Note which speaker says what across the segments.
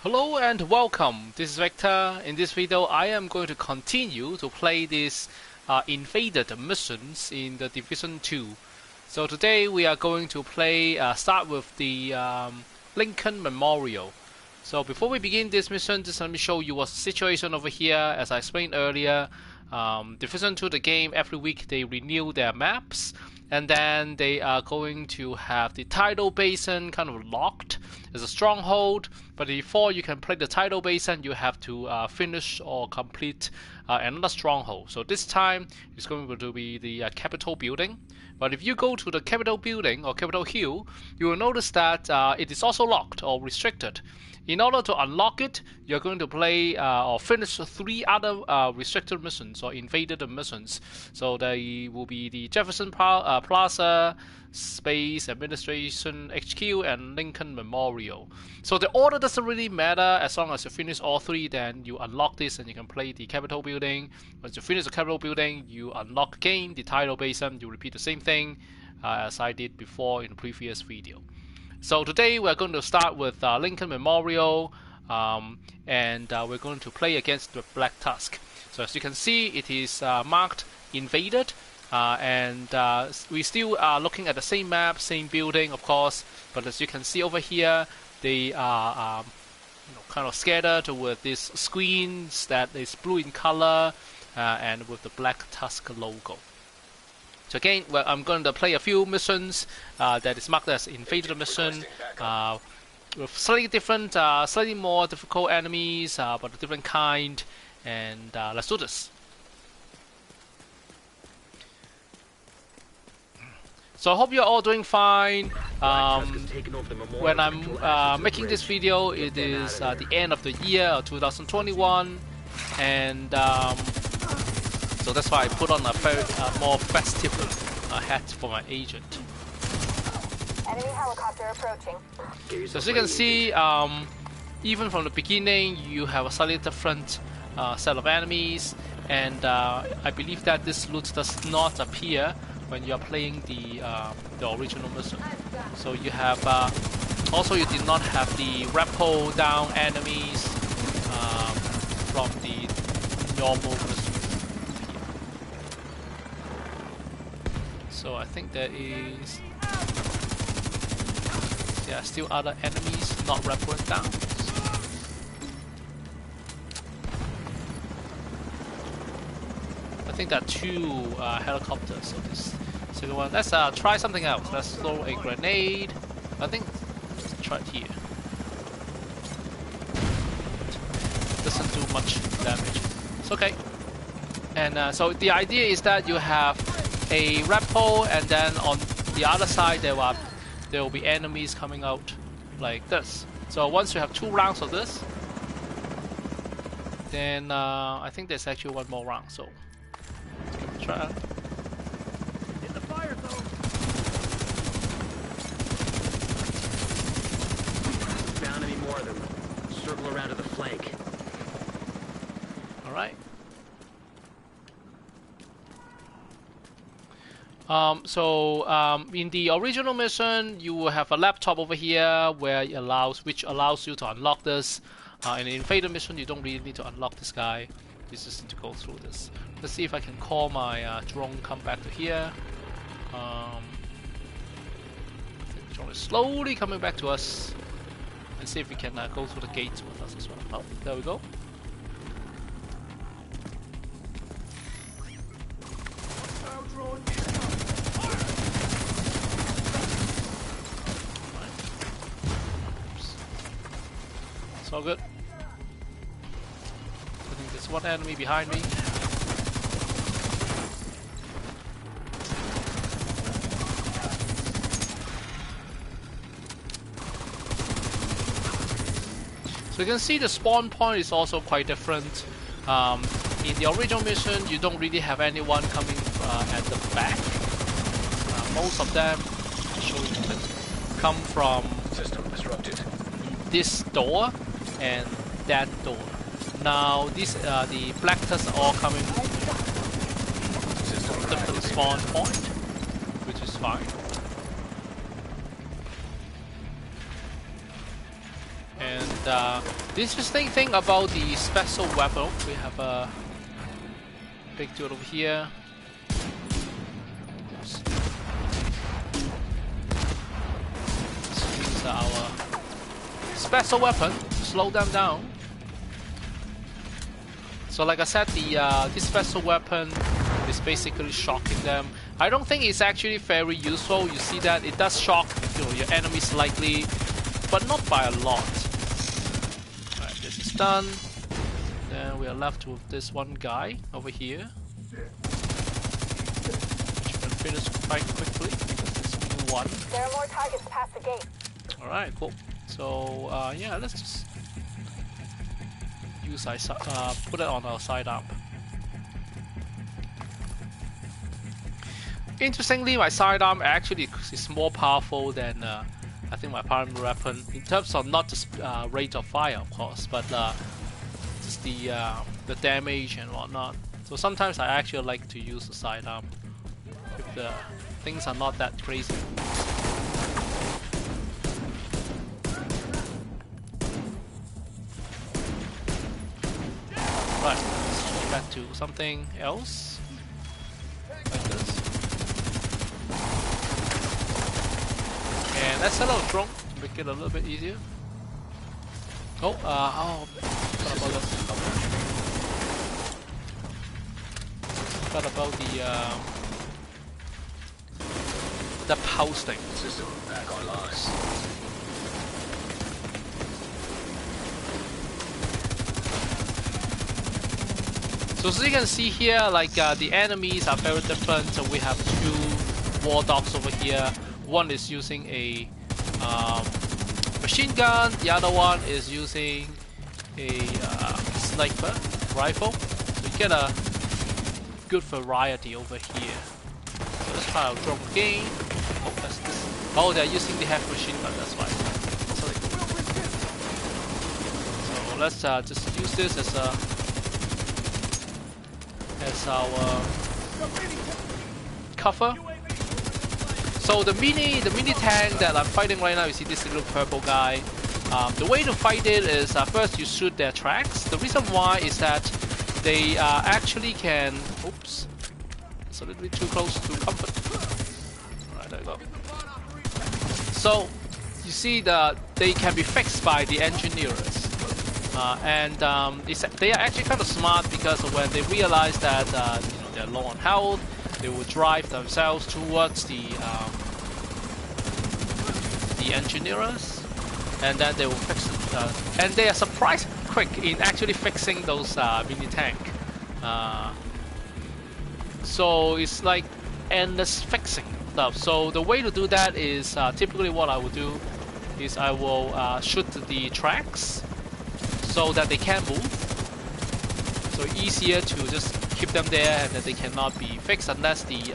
Speaker 1: Hello and welcome, this is Vector. In this video I am going to continue to play these invaded missions in the Division 2. So today we are going to play, start with the Lincoln Memorial. So before we begin this mission, just let me show you what's the situation over here. As I explained earlier, Division 2 the game, every week they renew their maps, and then they are going to have the tidal basin kind of locked as a stronghold. But before you can play the tidal basin, you have to finish or complete another stronghold. So this time it's going to be the Capitol building. But if you go to the Capitol building or Capitol Hill, you will notice that it is also locked or restricted. In order to unlock it, you're going to play or finish 3 other restricted missions or invaded missions. So they will be the Jefferson Plaza Space Administration HQ and Lincoln Memorial. So the order doesn't really matter. As long as you finish all 3, then you unlock this and you can play the Capitol building. Once you finish the Capitol building, you unlock again the tidal basin. You repeat the same thing as I did before in the previous video. So today we're going to start with Lincoln Memorial, and we're going to play against the Black Tusk. So as you can see, it is marked invaded, and we still are looking at the same map, same building, of course. But as you can see over here, they are kind of scattered with these screens that is blue in color and with the Black Tusk logo. So again, well, I'm going to play a few missions that is marked as invaded mission with slightly different, slightly more difficult enemies, but a different kind. And let's do this. So I hope you're all doing fine. When I'm making this video, it is the end of the year of 2021, and so that's why I put on a very more festive hat for my agent.
Speaker 2: Enemy helicopter approaching.
Speaker 1: So as you can see, even from the beginning, you have a slightly different set of enemies, and I believe that this loot does not appear when you are playing the original mission. So you have also you did not have the rappel down enemies from the normal mission. So I think there are still other enemies not rappelling down. I think there are 2 helicopters. So this second one. Let's try something else. Let's throw a grenade. I think let's try it here. Doesn't do much damage. It's okay. And so the idea is that you have a rappel, and then on the other side there will be enemies coming out like this. So once you have 2 rounds of this, then I think there's actually 1 more round. So let's try it.
Speaker 3: In the fire zone. Found any more of them? Circle around to the flank.
Speaker 1: All right. In the original mission, you will have a laptop over here where which allows you to unlock this. In the invaded mission, you don't really need to unlock this guy. You just need to go through this. Let's see if I can call my drone come back to here. I think the drone is slowly coming back to us. Let's see if we can go through the gates with us as well. Oh, there we go. It's all good. I think there's 1 enemy behind me. So you can see the spawn point is also quite different. In the original mission, you don't really have anyone coming at the back. Most of them, I'll show you, come from
Speaker 3: System disrupted.
Speaker 1: This door and that door. Now the Black Tusk are all coming from different spawn point, which is fine. And the interesting thing about the special weapon, we have a big dude over here. Let's use our special weapon to slow them down. So like I said, this special weapon is basically shocking them. I don't think it's actually very useful. You see that it does shock, you know, your enemy slightly, but not by a lot. Alright, this is done. Then we are left with this one guy over here, which we can finish quite quickly because there's only one.
Speaker 2: There are more targets past the gate.
Speaker 1: Alright, cool. So yeah, let's just use put it on our sidearm. Interestingly, my sidearm actually is more powerful than I think my primary weapon in terms of not just rate of fire, of course, but just the damage and whatnot. So sometimes I actually like to use the sidearm if the things are not that crazy. Right, let's switch back to something else like this. And let's set out a drone to make it a little bit easier. Oh, forgot about the posting.
Speaker 3: System back online.
Speaker 1: So as you can see here, like the enemies are very different. So we have two war dogs over here. One is using a machine gun. The other one is using a sniper rifle. So you get a good variety over here. So let's try our drone again. Oh, that's this. Oh, they're using the heavy machine gun. That's why. So let's just use this as our cover. So the mini tank that I'm fighting right now, you see this little purple guy. The way to fight it is first you shoot their tracks. The reason why is that they actually can. Oops, it's a little bit too close to comfort. Alright, there you go. So you see that they can be fixed by the engineers. They are actually kind of smart because when they realize that you know, they're low on health, they will drive themselves towards the engineers, and then they will fix it. And they are surprised quick in actually fixing those mini tank. So it's like endless fixing stuff. So the way to do that is typically what I will do is I will shoot the tracks so that they can't move. So easier to just keep them there and that they cannot be fixed unless the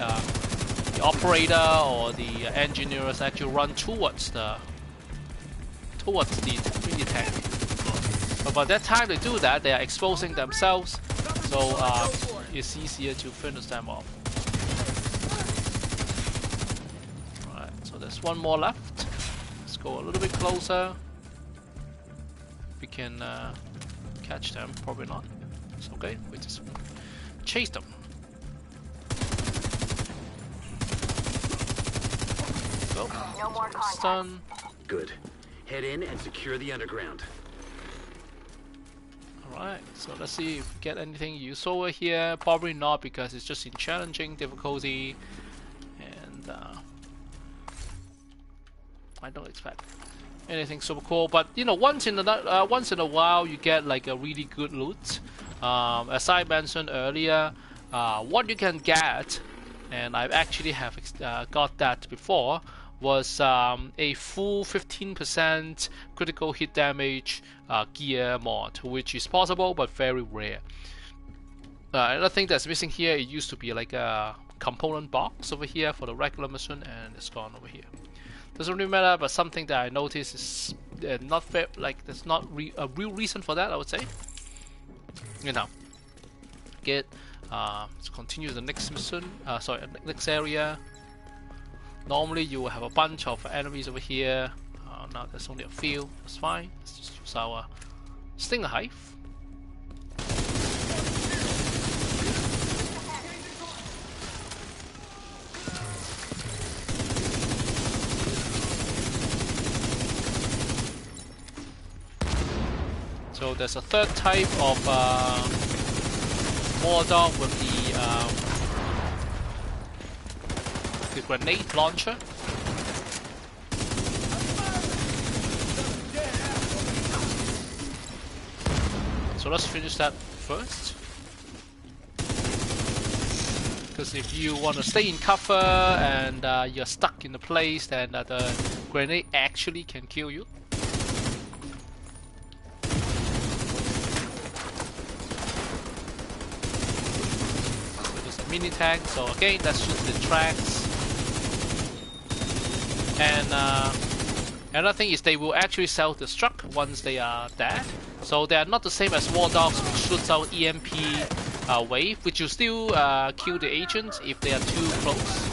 Speaker 1: operator or the engineers actually run towards the mini tank. But by that time they do that, they are exposing themselves, so it's easier to finish them off. Alright, so there's one more left. Let's go a little bit closer. We can catch them, probably not. It's okay, we just chase them. Go.
Speaker 2: No more contact.
Speaker 1: Stun.
Speaker 3: Good. Head in and secure the underground.
Speaker 1: Alright, so let's see if we get anything useful over here. Probably not because it's just in challenging difficulty, and I don't expect anything super cool. But you know, once in a while you get like a really good loot. As I mentioned earlier, what you can get, and I actually have got that before, was a full 15% critical hit damage gear mod, which is possible but very rare. Another thing that's missing here, it used to be like a component box over here for the regular mission, and it's gone over here. Doesn't really matter, but something that I noticed is not fair, like there's not a real reason for that, I would say. You know, let's continue the next mission. Next area. Normally you will have a bunch of enemies over here. Now there's only a few. That's fine. Let's just use our Stinger Hive. So there's a third type of mortar with the grenade launcher. So let's finish that first. Because if you want to stay in cover and you're stuck in the place, then the grenade actually can kill you. Mini tank, so again, let's shoot the tracks. And another thing is they will actually self-destruct once they are dead. So they are not the same as war dogs, which shoots out EMP wave, which will still kill the agents if they are too close.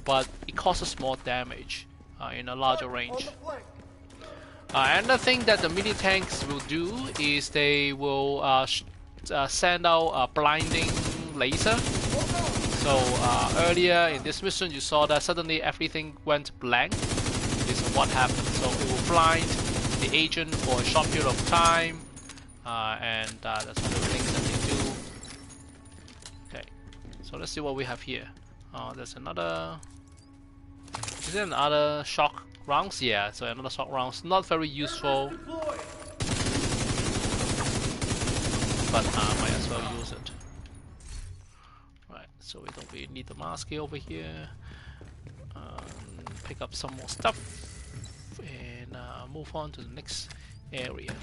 Speaker 1: But it causes more damage in a larger range. Another thing that the mini tanks will do is they will send out a blinding laser. So earlier in this mission you saw that suddenly everything went blank. This is what happened. So it will blind the agent for a short period of time, and that's one of the things that they do. Okay, so let's see what we have here. There's another... Is there another shock rounds? Yeah, so another shock rounds. Not very useful, but might as well use it. Right, so we don't really need the mask over here. Pick up some more stuff and move on to the next area.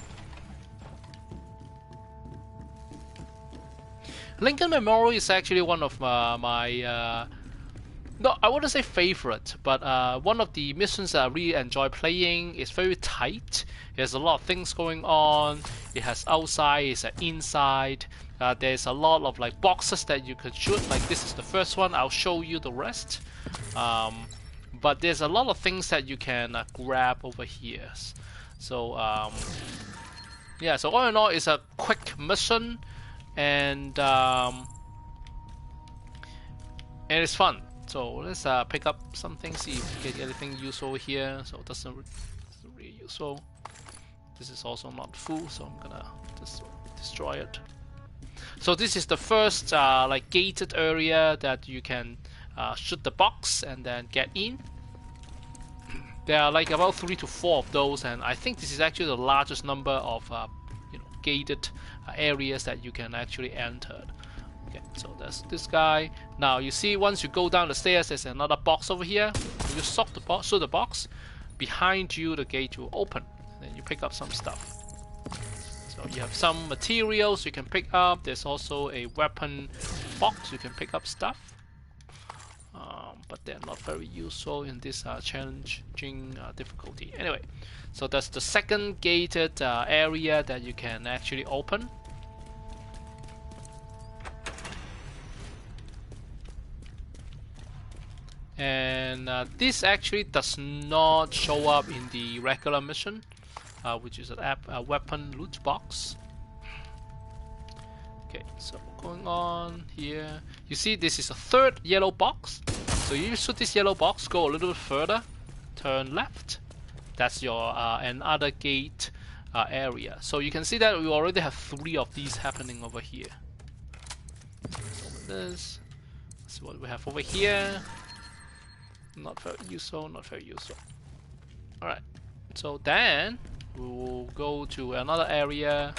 Speaker 1: Lincoln Memorial is actually one of my no, I wouldn't say favorite, but one of the missions that I really enjoy playing. It's very tight. There's a lot of things going on. It has outside, it's inside. There's a lot of like boxes that you could shoot. Like this is the first one. I'll show you the rest. But there's a lot of things that you can grab over here. So yeah. So all in all, it's a quick mission, and it's fun. So let's pick up something, see if we get anything useful here. So it doesn't really useful. This is also not full, so I'm gonna just destroy it. So this is the first like gated area that you can shoot the box and then get in. There are like about 3 to 4 of those, and I think this is actually the largest number of gated areas that you can actually enter. Okay, so that's this guy. Now you see, once you go down the stairs, there's another box over here. You shoot the box. Behind you, the gate will open. Then you pick up some stuff. So you have some materials you can pick up. There's also a weapon box. You can pick up stuff. But they're not very useful in this challenging difficulty. Anyway, so that's the second gated area that you can actually open. And this actually does not show up in the regular mission, which is a weapon loot box. Okay, so going on here, you see this is a third yellow box. So you shoot this yellow box, go a little bit further, turn left. That's your another gate area. So you can see that we already have 3 of these happening over here. Let's open this. Let's see what we have over here. Not very useful, not very useful. Alright, so then we will go to another area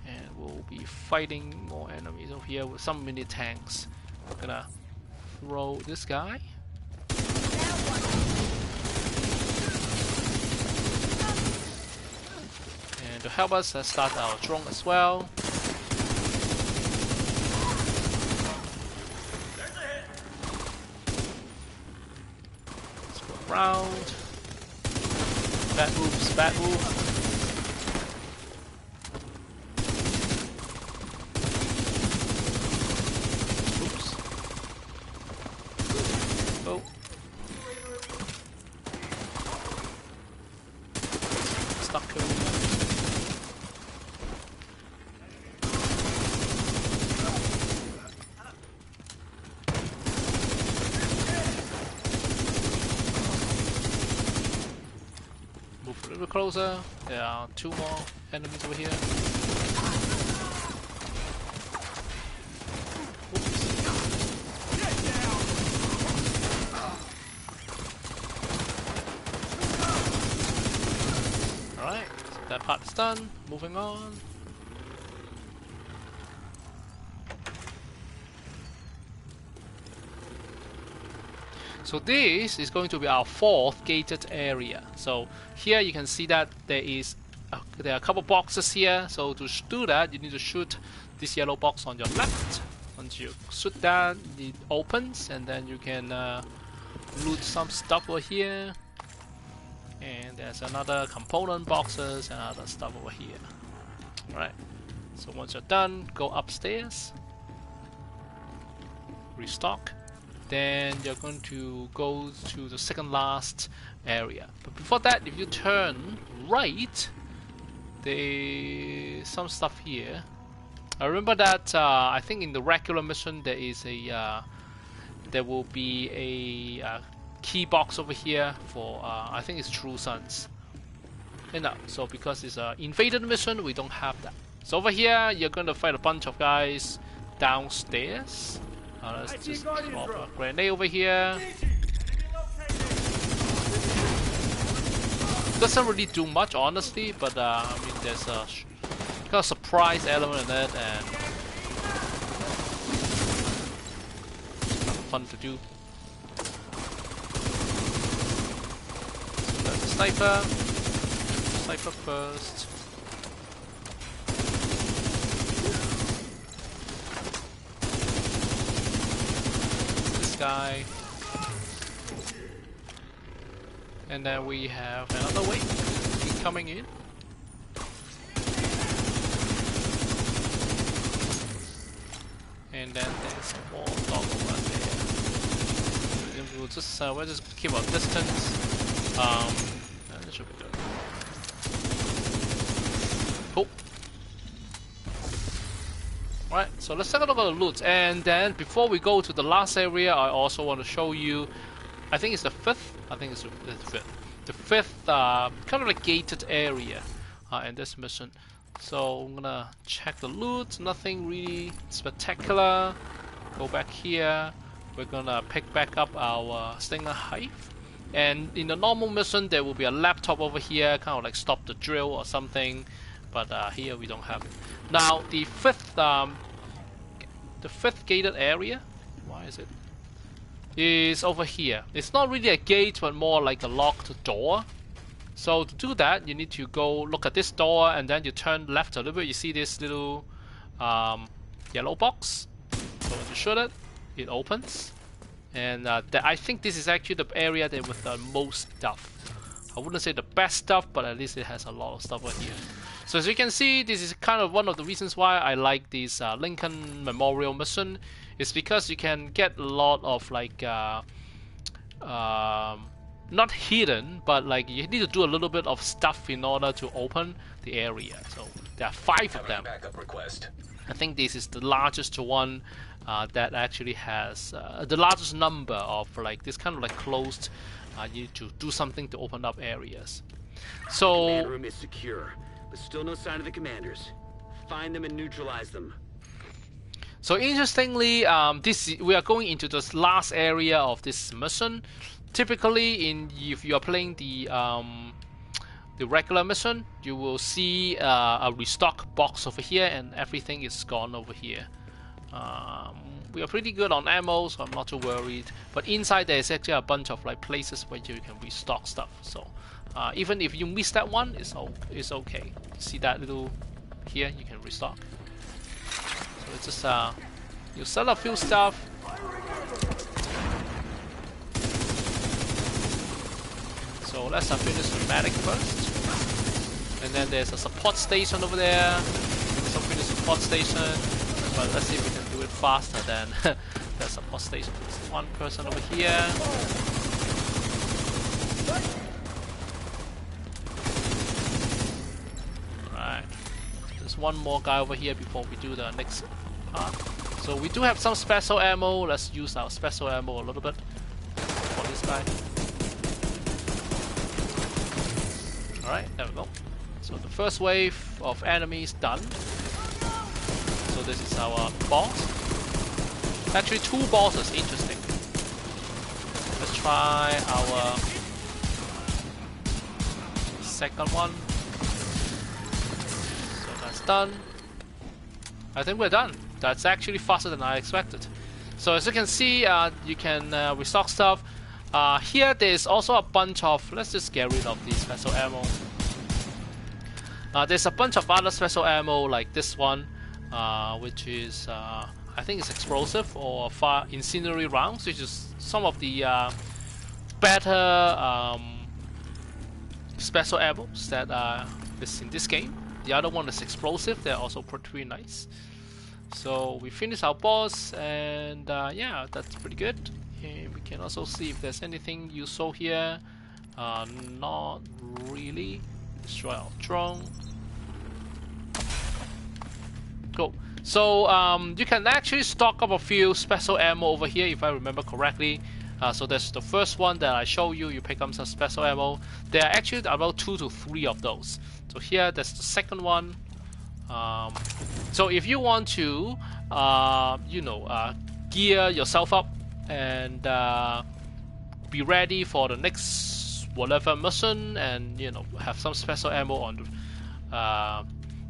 Speaker 1: and we'll be fighting more enemies over here with some mini tanks. We're gonna throw this guy. And to help us, let's start our drone as well. Round. Bad moves, bad move. Oops. Oh. stuck over here. Move a little closer. There are 2 more enemies over here. Alright, so that part is done. Moving on. So this is going to be our 4th gated area. So here you can see that there are a couple boxes here. So to do that, you need to shoot this yellow box on your left. Once you shoot that, it opens, and then you can loot some stuff over here. And there's another component boxes and other stuff over here. Alright, so once you're done, go upstairs, restock. Then you're going to go to the second last area. But before that, if you turn right, there's some stuff here. I remember that I think in the regular mission there is there will be a key box over here for I think it's True Sons. And so because it's an invaded mission, we don't have that. So over here, you're going to fight a bunch of guys downstairs. Let's just drop a grenade over here. Doesn't really do much, honestly, but I mean, there's a kind of surprise element in it, and fun to do. So that's the sniper. Sniper first. Guy. And then we have another wave coming in. And then there's more dog over there. We'll just keep our distance. That should be good. Cool. Right, so let's take a look at the loot, and then before we go to the last area, I also want to show you, I think it's the 5th, the 5th kind of like gated area in this mission. So I'm gonna check the loot, nothing really spectacular. Go back here, we're gonna pick back up our Stinger Hive, and in the normal mission there will be a laptop over here, kind of like stop the drill or something. But here we don't have it. Now the 5th gated area, why is it? Is over here. It's not really a gate, but more like a locked door. So to do that, you need to go look at this door, and then you turn left a little bit. You see this little yellow box. So when you shoot it, it opens. And I think this is actually the area that with the most stuff. I wouldn't say the best stuff, but at least it has a lot of stuff over here. So as you can see, this is kind of one of the reasons why I like this Lincoln Memorial mission. It's because you can get a lot of like not hidden, but like you need to do a little bit of stuff in order to open the area. So there are 5 of them.
Speaker 4: Backup request.
Speaker 1: I think this is the largest one that actually has the largest number of like this kind of like closed. You need to do something to open up areas. So
Speaker 3: Command room is secure, but still no sign of the commanders. Find them and neutralize them.
Speaker 1: So interestingly, we are going into this last area of this mission. Typically, if you are playing the regular mission, you will see a restock box over here, and everything is gone over here. We are pretty good on ammo, so I'm not too worried. But inside there is actually a bunch of like places where you can restock stuff. So even if you miss that one, it's okay. See that little here, you can restock. So it's just you sell a few stuff. So let's finish the medic first. And then there's a support station over there. So finish the support station. But let's see if we can do it faster than the support station. There's one person over here. one more guy over here before we do the next part. So we do have some special ammo. Let's use our special ammo a little bit for this guy. Alright, there we go. So the first wave of enemies done. So this is our boss. Actually, 2 bosses, interesting. Let's try our second one. So that's done. I think we're done. That's actually faster than I expected. So as you can see, you can restock stuff. Here there's also a bunch of, let's just get rid of the special ammo. There's a bunch of other special ammo like this one, which is I think it's explosive or fire incendiary rounds, which is some of the better special ammos that is in this game. The other one is explosive. They're also pretty nice. So we finished our boss, and yeah, that's pretty good. And we can also see if there's anything useful here. Not really. Destroy our drone. Cool. So you can actually stock up a few special ammo over here, if I remember correctly. So there's the first one that I show you. You pick up some special ammo. There are actually about 2 to 3 of those. So here, there's the second one. So if you want to, you know, gear yourself up and be ready for the next whatever mission, and you know, have some special ammo on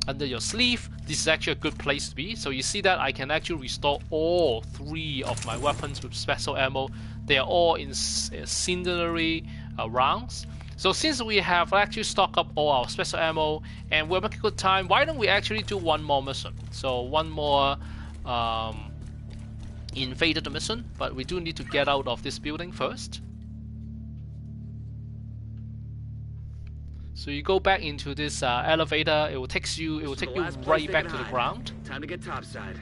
Speaker 1: under your sleeve, this is actually a good place to be. So you see that I can actually restore all 3 of my weapons with special ammo. They are all in incendiary rounds. So since we have actually stocked up all our special ammo and we're making good time, why don't we actually do one more mission? So one more invaded mission, but we do need to get out of this building first. So you go back into this elevator. It will take you right back to the ground.
Speaker 3: Time to get topside.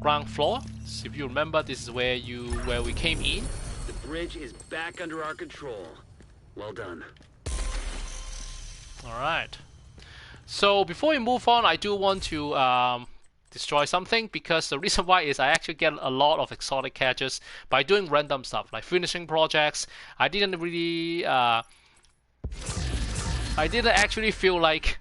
Speaker 1: Ground floor. So if you remember, this is where we came in.
Speaker 3: The bridge is back under our control. Well done.
Speaker 1: All right. So before we move on, I do want to destroy something, because the reason why is I actually get a lot of exotic catches by doing random stuff like finishing projects. I didn't really I didn't actually feel like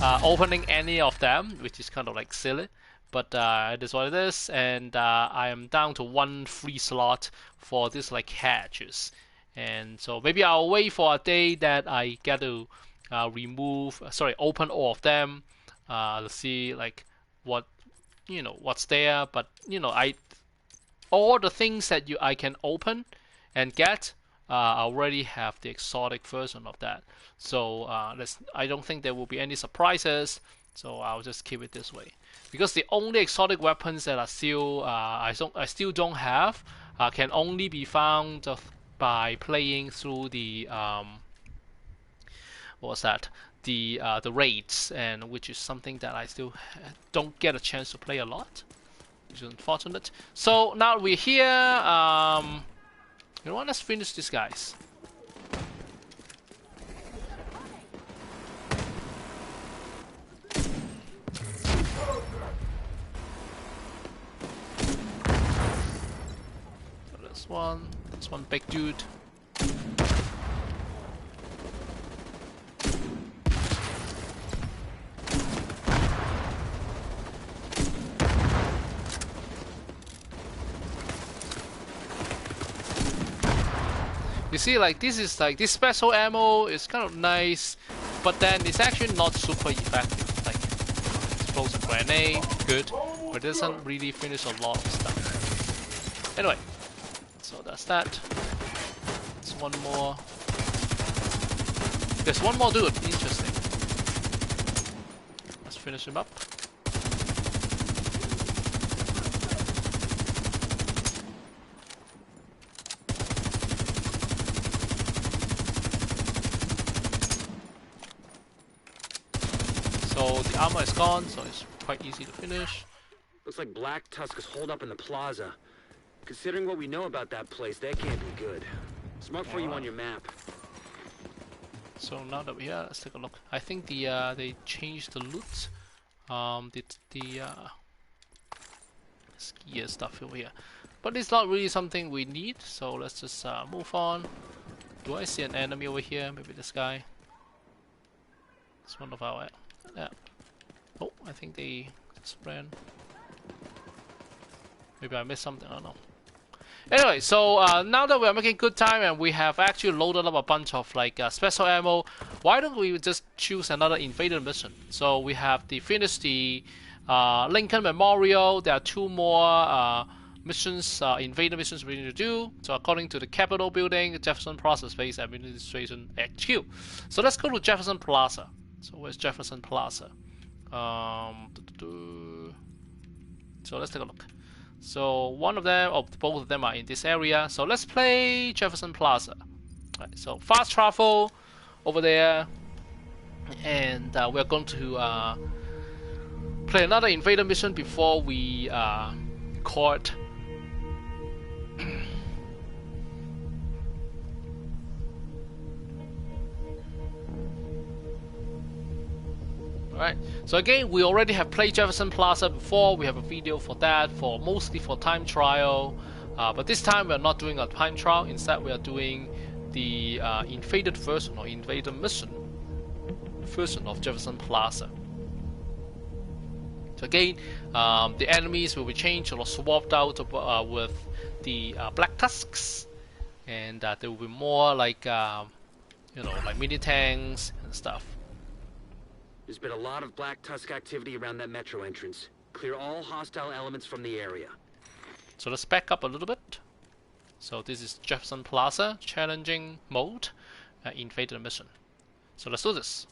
Speaker 1: opening any of them, which is kind of like silly, but it is what it is. And I am down to 1 free slot for this like hatches, and so maybe I'll wait for a day that I get to open all of them to see like what, you know, what's there. But you know, all the things that I can open and get, I already have the exotic version of that. So I don't think there will be any surprises. So I'll just keep it this way, because the only exotic weapons that are still I still don't have can only be found by playing through the the raids, and which is something that I still don't get a chance to play a lot, which is unfortunate. So now we're here. You know what? Let's finish these guys. So this one big dude. You see, like this special ammo is kind of nice, but then it's actually not super effective. Like explosive grenade, good, but it doesn't really finish a lot of stuff. Anyway, so that's that. There's one more. There's one more dude. Interesting. Let's finish him up. So the armor is gone, so it's quite easy to finish.
Speaker 3: Looks like Black Tusk is holed up in the plaza. Considering what we know about that place, that can't be good. Smart for you on your map.
Speaker 1: So now that we're here, let's take a look. I think they changed the loot the skier stuff over here, but it's not really something we need. So let's just move on. Do I see an enemy over here? Maybe this guy. It's one of our. Yeah. Oh, I think they just ran. Maybe I missed something. I don't know. Anyway, so now that we are making good time and we have actually loaded up a bunch of like special ammo, why don't we just choose another invaded mission? So we have finished the Lincoln Memorial. There are 2 more missions, invaded missions we need to do. So according to the Capitol building, Jefferson Plaza Space Administration HQ. So let's go to Jefferson Plaza. So where's Jefferson Plaza? So let's take a look. So one of them, or both of them, are in this area. So let's play Jefferson Plaza. Right, so fast travel over there, and we're going to play another invader mission before we court. Alright, so again, we already have played Jefferson Plaza before. We have a video for that, mostly for time trial. But this time we are not doing a time trial. Instead, we are doing the invaded version or invader mission version of Jefferson Plaza. So again, the enemies will be changed or swapped out with the Black Tusks, and there will be more like like mini tanks and stuff.
Speaker 3: There's been a lot of Black Tusk activity around that metro entrance. Clear all hostile elements from the area.
Speaker 1: So let's back up a little bit. So this is Jefferson Plaza, challenging mode, invaded mission. So let's do this.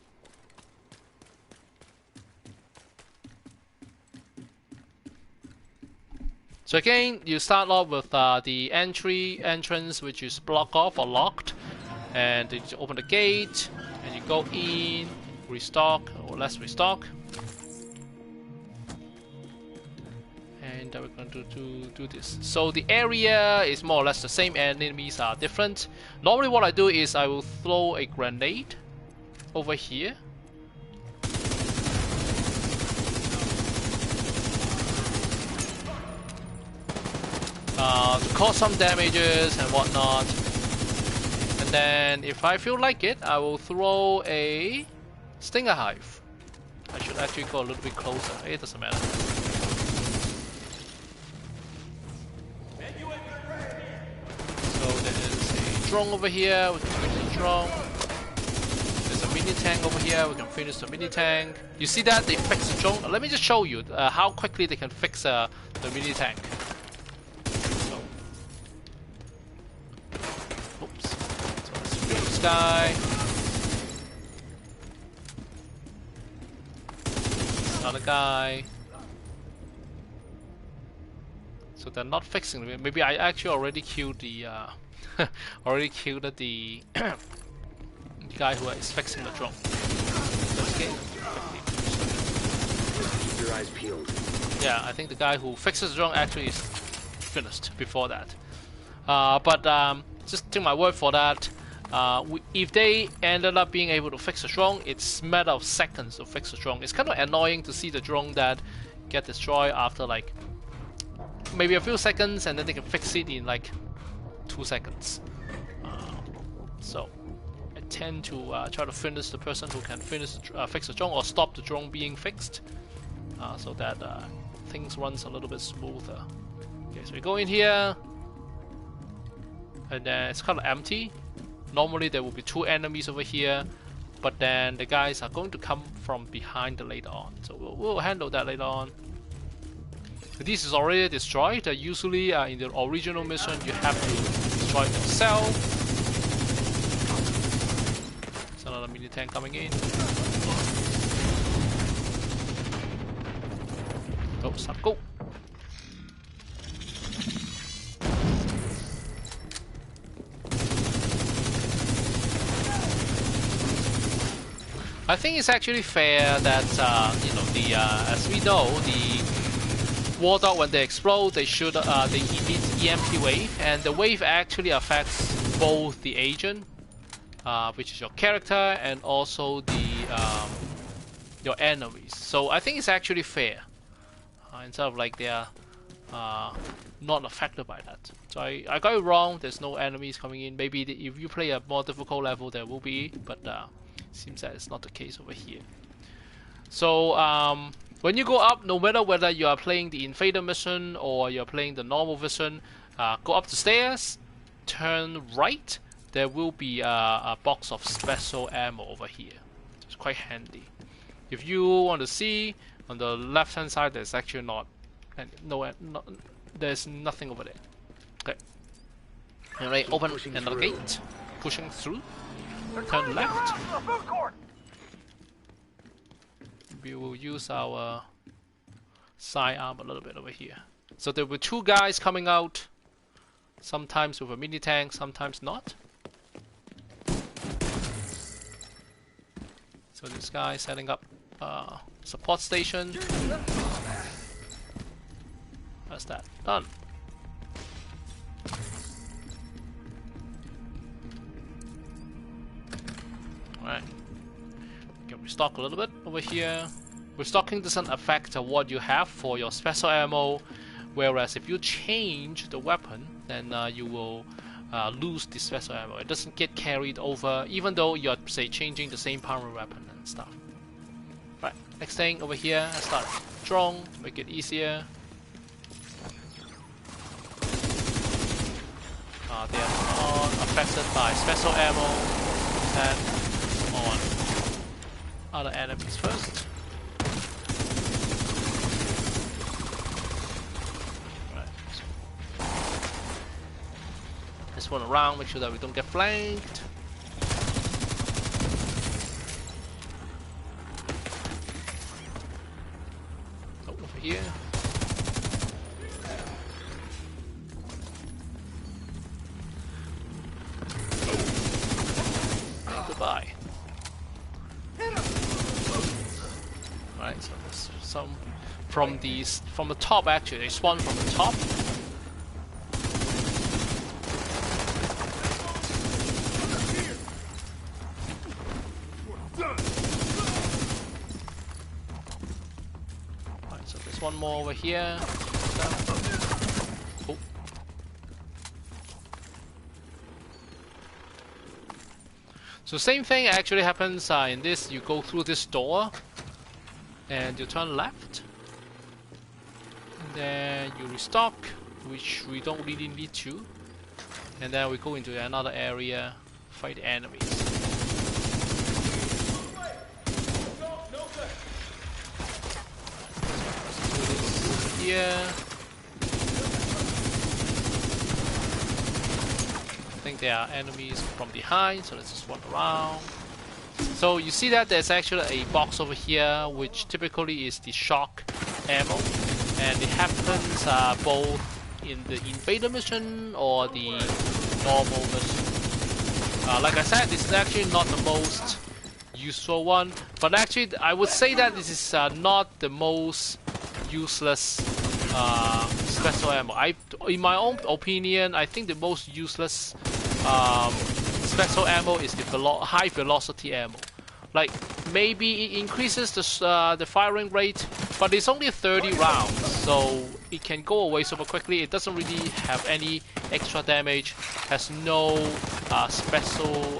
Speaker 1: So again, you start off with the entrance, which is blocked off or locked, and you open the gate, and you go in, restock, or let's restock, and we're going to do this. So the area is more or less the same, enemies are different. Normally what I do is I will throw a grenade over here. To cause some damages and whatnot, and then if I feel like it, I will throw a Stinger Hive. I should actually go a little bit closer. It doesn't matter. So there is a drone over here. We can finish the drone. There's a mini tank over here. We can finish the mini tank. You see that they fix the drone? Let me just show you how quickly they can fix the mini tank. Oops. So let's shoot this guy. Another guy. So they're not fixing it. Maybe I actually already killed the the guy who is fixing the drone. Let's get
Speaker 3: Keep your eyes peeled.
Speaker 1: Yeah, I think the guy who fixes the drone actually is finished before that. But just take my word for that. If they ended up being able to fix the drone, it's a matter of seconds to fix the drone. It's kind of annoying to see the drone that get destroyed after like maybe a few seconds, and then they can fix it in like 2 seconds. So I tend to try to finish the person who can fix the drone or stop the drone being fixed, so that things runs a little bit smoother. Okay, so we go in here, and then it's kind of empty. Normally there will be 2 enemies over here, but then the guys are going to come from behind later on. So we'll handle that later on. This is already destroyed. Usually in the original mission you have to destroy it yourself. There's another mini tank coming in. Oh, stop, go! I think it's actually fair that as we know, the war dog, when they explode, they shoot they emit EMP wave, and the wave actually affects both the agent, which is your character, and also the your enemies. So I think it's actually fair. Instead of like they are not affected by that. So I got it wrong. There's no enemies coming in. Maybe if you play a more difficult level, there will be, but seems that it's not the case over here. So when you go up, no matter whether you are playing the Invader mission or you're playing the normal version, go up the stairs, turn right. There will be a box of special ammo over here. It's quite handy. If you want to see, on the left hand side there's actually there's nothing over there. Okay. Alright, open another gate. Pushing through. Turn left. We will use our sidearm a little bit over here. So there were two guys coming out, sometimes with a mini tank, sometimes not. So this guy setting up support station. That's that. Done. Alright. Can restock a little bit over here. Restocking doesn't affect what you have for your special ammo, whereas if you change the weapon, then you will lose the special ammo. It doesn't get carried over, even though you're, say, changing the same primary weapon and stuff. Right, next thing over here, I start strong to make it easier. They are not affected by special ammo, and on other enemies first. Right, so this one around, make sure that we don't get flanked. Oh, over here. Goodbye. Alright, so there's some from the top actually. They spawn from the top. Alright, so there's one more over here. Oh. So same thing actually happens in this. You go through this door and you turn left, and then you restock, which we don't really need to, and then we go into another area, fight the enemies. Let's do this here. I think there are enemies from behind, so let's just walk around. So you see that there's actually a box over here, which typically is the shock ammo, and it happens both in the Invader mission or the normal mission. Like I said, this is actually not the most useful one, but actually I would say that this is not the most useless special ammo. In my own opinion, I think the most useless special ammo is the high velocity ammo. Like, maybe it increases the firing rate, but it's only 30 rounds, so it can go away super quickly. It doesn't really have any extra damage, has no special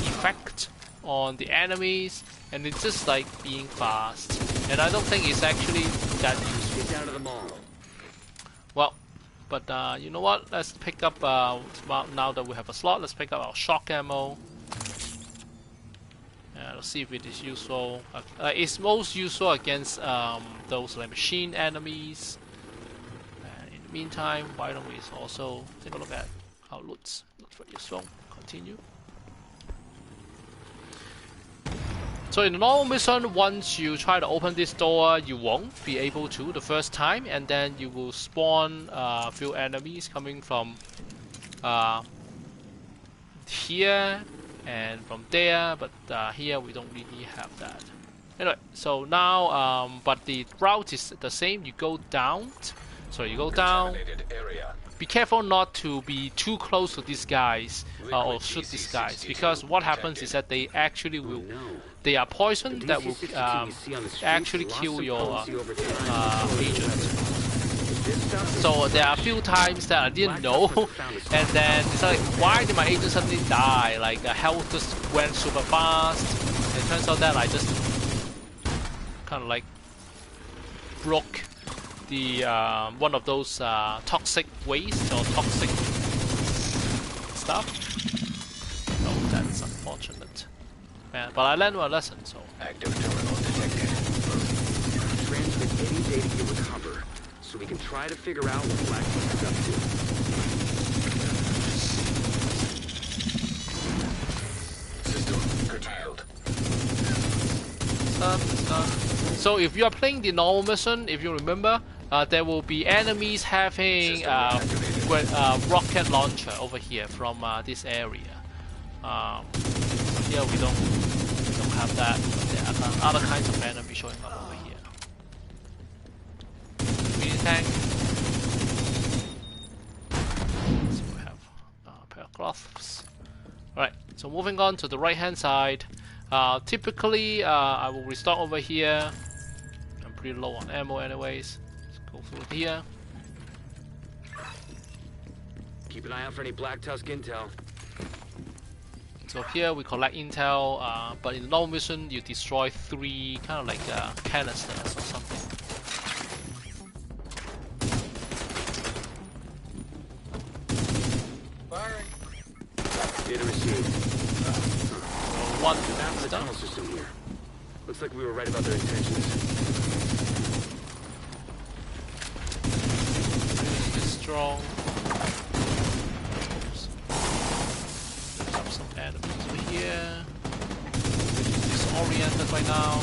Speaker 1: effect on the enemies, and it's just like being fast. And I don't think it's actually that useful.
Speaker 3: Get down to the mall.
Speaker 1: Well, but you know what? Let's pick up, now that we have a slot, let's pick up our shock ammo. Let's see if it is useful. It's most useful against those like machine enemies. In the meantime, why don't we also take a look at our loots? Not very useful. Continue. So in the normal mission, once you try to open this door, you won't be able to the first time, and then you will spawn a few enemies coming from here and from there, but here we don't really have that. Anyway, so now, but the route is the same. You go down, so you go down, be careful not to be too close to these guys or shoot these guys, because what happens is that they actually will, they are poison that will actually kill your agent. So there are a few times that I didn't know, and then it's like, why did my agent suddenly die? Like the health just went super fast. It turns out that I just kind of like broke the one of those toxic waste or toxic stuff. Oh, that's unfortunate. Man, but I learned my lesson, so.
Speaker 3: Active terminal detected. Transmit any data you recover, so we can try to figure out what Black Tusk is up to. System curtailed.
Speaker 1: So if you are playing the normal mission, if you remember, there will be enemies having rocket launcher over here from this area. Here we don't have that. There are other kinds of enemy showing up over here. Mini tank. So we have a pair of gloves. Alright, so moving on to the right hand side. Typically, I will restock over here. I'm pretty low on ammo anyways. Let's go through here.
Speaker 3: Keep an eye out for any Black Tusk intel.
Speaker 1: So here we collect intel, but in the normal mission you destroy 3 kind of like canisters or something.
Speaker 3: Data received.
Speaker 1: One
Speaker 3: Map of the tunnel system here. Looks like we were right about their intentions.
Speaker 1: Really strong. There's some enemies over here. Disoriented right now.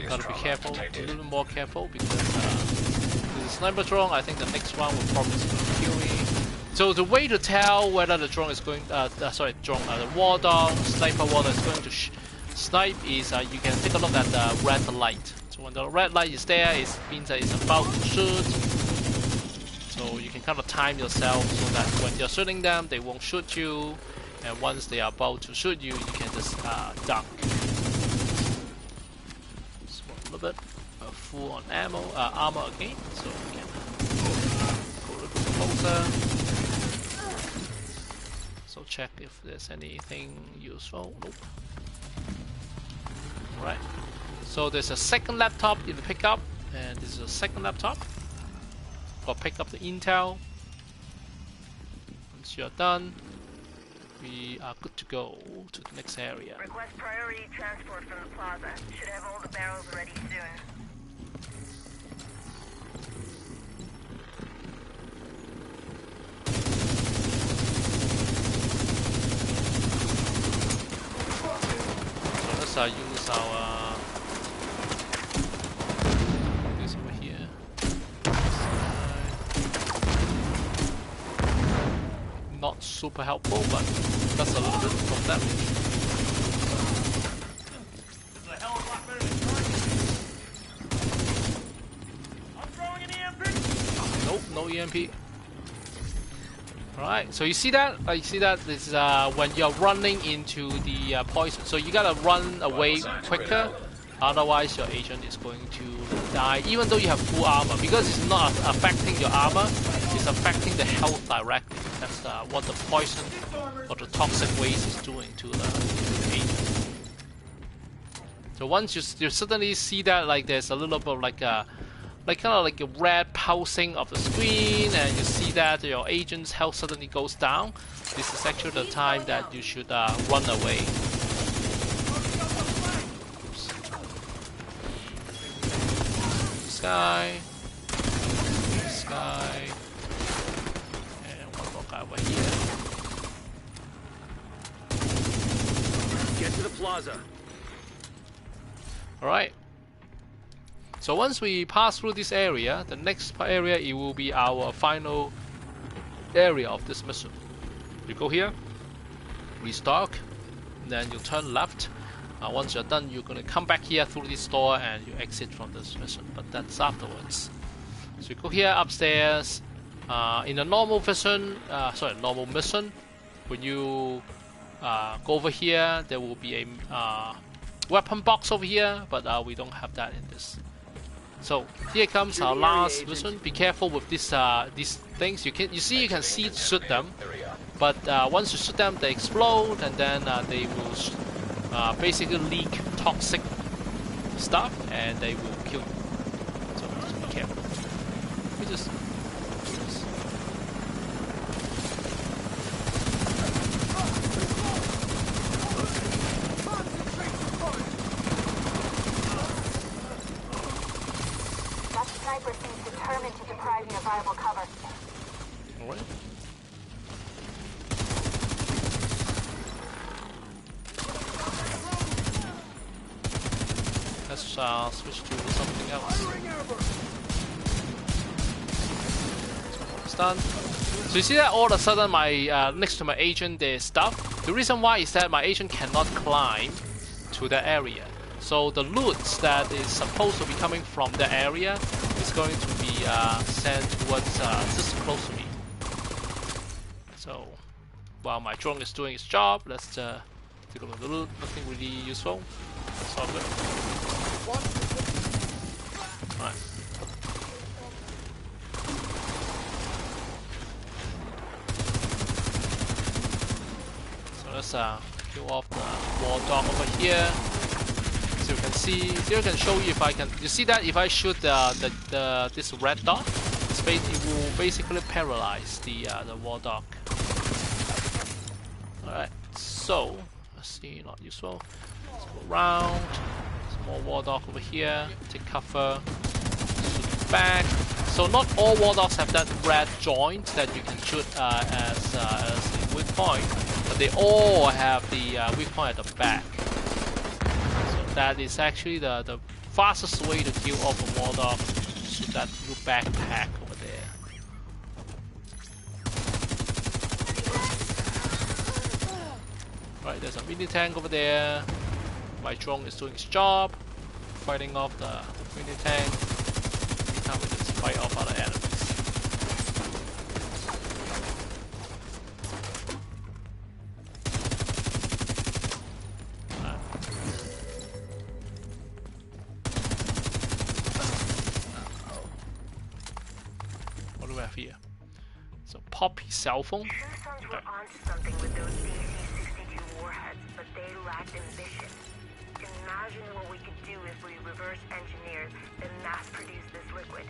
Speaker 1: Gotta be careful, a little more careful, because with the sniper drone, I think the next one will probably kill me. So the way to tell whether the drone is going, the warder, sniper warder is going to snipe is you can take a look at the red light. So when the red light is there, it means that it's about to shoot. So you can kind of time yourself so that when you're shooting them, they won't shoot you, and once they are about to shoot you, you can just duck. Bit full on armor again, so we can go a little bit closer. So check if there's anything useful. Nope. Alright. So there's a second laptop you can pick up, and this is a second laptop. Or pick up the intel. Once you're done, we are good to go to the next area.
Speaker 2: Request priority transport from the plaza. Should have all the barrels ready soon. So let's use our this over here. Not super helpful, but that's a little bit from that. Nope, no EMP. Alright, so you see that? You see that? This is when you're running into the poison. So you gotta run away quicker, otherwise your agent is going to die, even though you have full armor, because it's not affecting your armor, it's affecting the health directly. That's what the poison or the toxic waste is doing to the agent. So once you suddenly see that, like there's a little bit of like kind of like a red pulsing of the screen, and you see that your agent's health suddenly goes down, this is actually the time that you should run away. Sky.
Speaker 1: over here.
Speaker 3: Get to the plaza.
Speaker 1: Alright. So once we pass through this area, the next area it will be our final area of this mission. You go here, restock, then you turn left. Once you're done, you're gonna come back here through this door and you exit from this mission. But that's afterwards. So you go here upstairs. In a normal mission, when you go over here, there will be a weapon box over here, but we don't have that in this. So here comes our last mission. Be careful with these things. You can shoot them, but once you shoot them, they explode, and then they will basically leak toxic stuff, and they will kill you. So just be careful. We just do this.
Speaker 4: That sniper seems determined to deprive you of viable cover.
Speaker 1: All right. Let's switch to something else. It's done. So you see that all of a sudden my next to my agent there's stuff. The reason why is that my agent cannot climb to the area. So the loot that is supposed to be coming from the area is going to be sent towards just close to me. So while my drone is doing its job, let's take a look at the loot. Nothing really useful. That's all good. Alright. So let's kill off the war dog over here. So you can see, here I can show you if I can. You see that if I shoot this red dot, it will basically paralyze the war dog. Alright, so let's see, not useful. Let's go around. Some more war dog over here. Take cover. Shoot back. So not all war dogs have that red joint that you can shoot as a weak point, but they all have the weak point at the back. So that is actually the fastest way to kill off a war dog. Shoot that little backpack over there. Right, there's a mini tank over there. My drone is doing its job, fighting off the mini tank. Now we just fight off other enemies. What do we have here? So Poppy cell phone.
Speaker 4: True Sons were onto something with those DC-62 warheads, but they lacked ambition. Imagine what we could do if we reverse engineered and mass produce this liquid.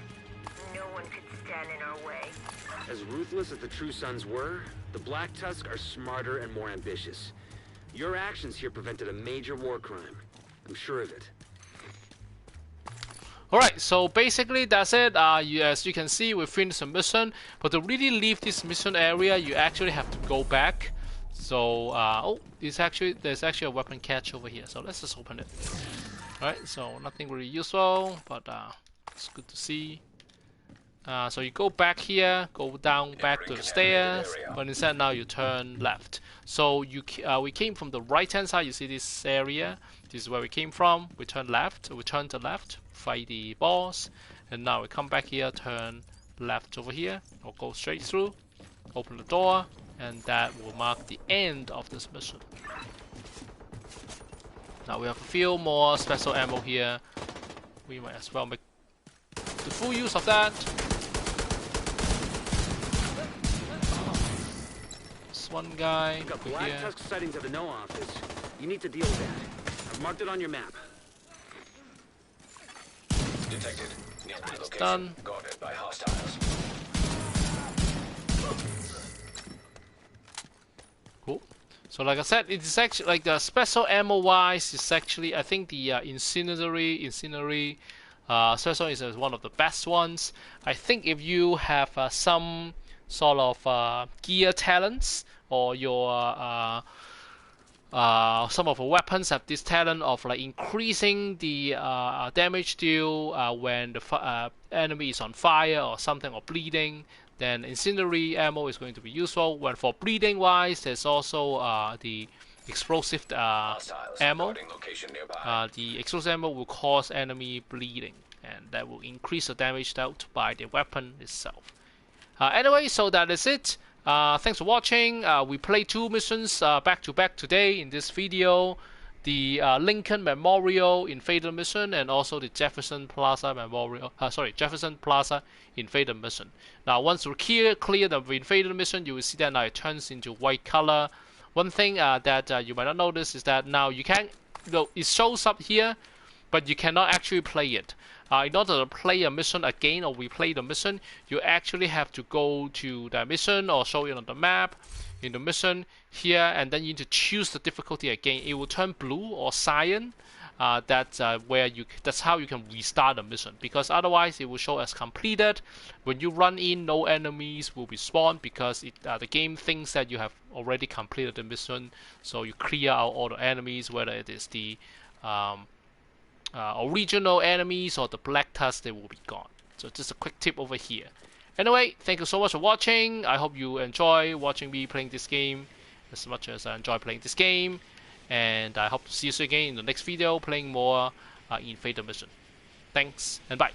Speaker 4: No one could stand in our way.
Speaker 3: As ruthless as the True Sons were, the Black Tusk are smarter and more ambitious. Your actions here prevented a major war crime. I'm sure of it.
Speaker 1: Alright, so basically that's it. As you can see, we finished the mission. But to really leave this mission area, you actually have to go back. So, oh, there's actually a weapon cache over here. So let's just open it. Alright, so nothing really useful, but it's good to see. So you go back here, go down back to the stairs, but instead now you turn left. So we came from the right hand side. You see this area. This is where we came from. We turn left. We turn to left, fight the boss, and now we come back here, turn left over here, or go straight through, open the door, and that will mark the end of this mission. Now we have a few more special ammo here. We might as well make the full use of that. This one guy
Speaker 3: You've got
Speaker 1: over
Speaker 3: Black
Speaker 1: here.
Speaker 3: Tusk sightings at the No office. You need to deal with that. I've marked it on your map.
Speaker 5: Detected. Nearby location.
Speaker 1: Done.
Speaker 5: Guarded by hostiles.
Speaker 1: Cool. So like I said, it is actually like the special ammo wise is actually I think the incendiary special is one of the best ones. I think if you have some sort of gear talents, or your some of the weapons have this talent of like increasing the damage deal when the enemy is on fire or something, or bleeding. Then incendiary ammo is going to be useful. When for bleeding wise, there's also the explosive ammo. The explosive ammo will cause enemy bleeding, and that will increase the damage dealt by the weapon itself. Anyway, so that is it. Thanks for watching. We played 2 missions back to back today in this video. The Lincoln Memorial Invaded Mission, and also the Jefferson Plaza Jefferson Plaza Invaded Mission. Now, once you clear the Invaded Mission, you will see that now it turns into white color. One thing that you might not notice is that now you can, it shows up here, but you cannot actually play it. In order to play a mission again or replay the mission, you actually have to go to the mission or show it on the map in the mission here, and then you need to choose the difficulty again. It will turn blue or cyan. That's how you can restart the mission, because otherwise it will show as completed. When you run in, no enemies will be spawned because the game thinks that you have already completed the mission. So you clear out all the enemies, whether it is the original enemies or the black tusk, they will be gone. So just a quick tip over here. Anyway, thank you so much for watching. I hope you enjoy watching me playing this game as much as I enjoy playing this game. And I hope to see you again in the next video playing more Invaded Mission. Thanks and bye.